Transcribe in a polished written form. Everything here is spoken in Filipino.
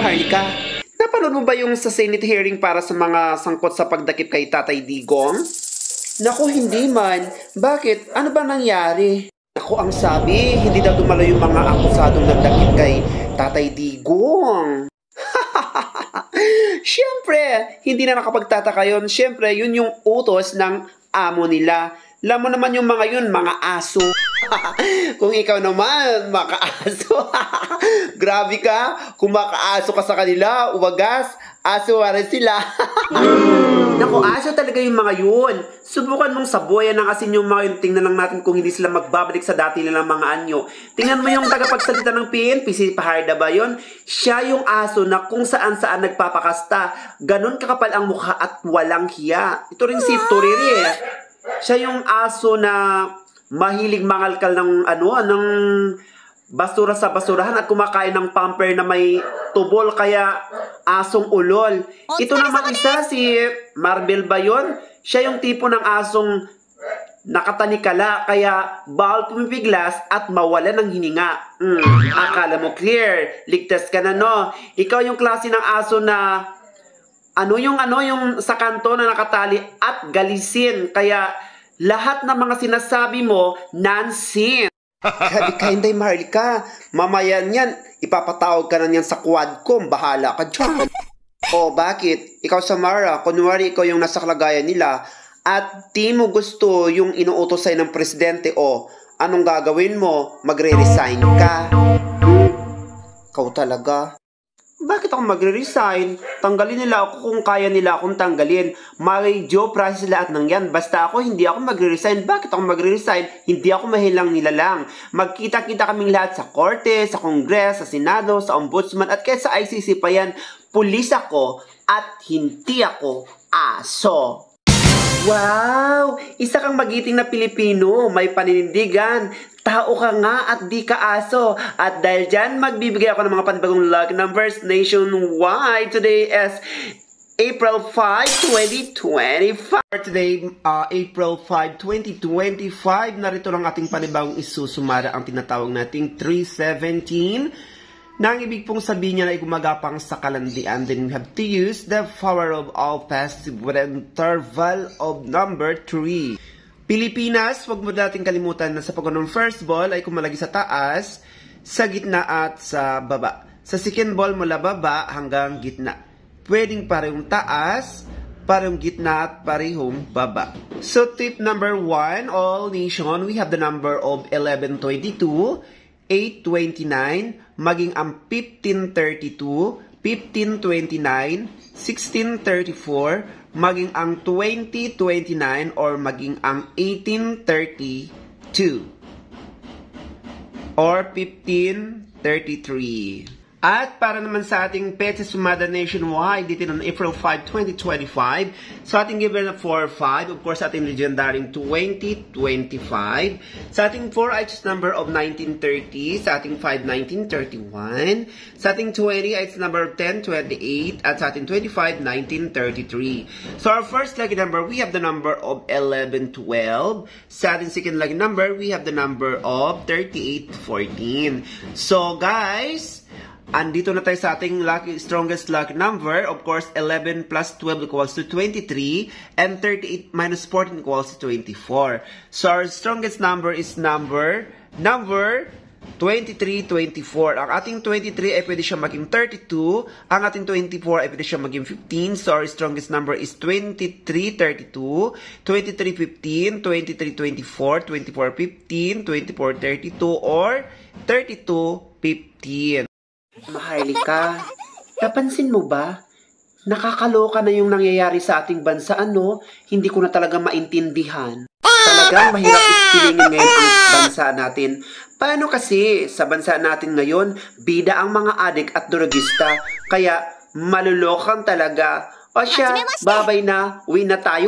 Maharlika, napanood mo ba yung sa Senate hearing para sa mga sangkot sa pagdakip kay Tatay Digong? Naku, hindi man. Bakit? Ano ba nangyari? Naku, ang sabi, hindi daw dumalo yung mga akusadong nagdakip kay Tatay Digong. Siyempre, hindi na nakapagtataka yun. Siyempre, yun yung utos ng amo nila. Alam mo naman yung mga yun, mga aso. Kung ikaw naman, makaaso. Grabe ka, kung makaaso ka sa kanila, uwagas, aso rin sila. Naku, aso talaga yung mga yun. Subukan mong sabuyan ng asin yung mga yun. Tingnan lang natin kung hindi sila magbabalik sa dati nilang mga anyo. Tingnan mo yung tagapagsalita ng PNP, si Paharda ba yun? Siya yung aso na kung saan-saan nagpapakasta. Ganon kakapal ang mukha at walang hiya. Ito rin si Turiri eh. Siya yung aso na mahilig mangalkal ng ng basura sa basurahan at kumakain ng pamper na may tubol kaya asong ulol. Ito naman isa si Marvel ba yun? Siya yung tipo ng asong nakatanikala kaya bawal pumipiglas at mawala ng hininga. Akala mo clear, ligtas ka na no? Ikaw yung klase ng aso na yung sa kanto na nakatali at galisin. Kaya lahat ng mga sinasabi mo, nonsense. Sabi ka, hindi Maharlika. Mamaya niyan, ipapatawag ka na niyan sa Quadcom. Bahala ka dyan. O bakit? Ikaw Samara, kunwari ikaw yung nasa kalagayan nila at di mo gusto yung inuutos sa'yo ng presidente o anong gagawin mo? Magre-resign ka. Ikaw talaga. Bakit ako magre-resign? Tanggalin nila ako kung kaya nila akong tanggalin. May-Joe process lahat ng yan. Basta ako, hindi ako magre-resign. Bakit ako magre-resign? Hindi ako mahilang nilalang. Magkita-kita kaming lahat sa korte, sa kongres, sa senado, sa ombudsman, at kahit sa ICC pa yan. Pulis ako at hindi ako aso. Wow! Isa kang magiting na Pilipino, may paninindigan. Tao ka nga at di ka aso. At dahil dyan, magbibigay ako ng mga panibagong lucky numbers nationwide. Today is April 5, 2025. Today, April 5, 2025. Narito lang ating panibagong isusumara ang tinatawag nating 317. Na ang ibig pong sabihin niya na gumagapang sa kalandian, then we have to use the power of all passive with an interval of number 3. Pilipinas, huwag mo natin kalimutan na sa paggunong first ball ay kumalagi sa taas, sa gitna at sa baba. Sa second ball mula baba hanggang gitna. Pwedeng parehong taas, parehong gitna at parehong baba. So tip number 1, all nation, we have the number of 1122, 829, maging ang 1532, 1529, 1634, maging ang 2029, or maging ang 1832, or 1533. At para naman sa ating Petsa Sumada nationwide, dito noong April 5, 2025, sa ating given na 4-5, of course, sa ating legendary 2025, sa ating 4 I choose number of 1930, sa ating 5, 1931, sa ating 20 I choose number of 1028, at sa ating 25, 1933. So our first lucky number, we have the number of 1112. Sa ating second lucky number, we have the number of 3814. So guys, andito na tayo sa ating strongest lucky number. Of course, 11 plus 12 equals to 23. And 38 minus 14 equals to 24. So, our strongest number is number 2324. Ang ating 23 ay pwede siya maging 32. Ang ating 24 ay pwede siya maging 15. So, our strongest number is 2332, 2315, 2324, 2415, 2432, or 3215. Maharlika, napansin mo ba? Nakakaloka na yung nangyayari sa ating bansa, ano? Hindi ko na talaga maintindihan. Talagang mahirap ispilingin ngayon ang bansa natin. Paano kasi sa bansa natin ngayon, bida ang mga adik at drogista, kaya malulokan talaga. O siya, babay na, uwi na tayo.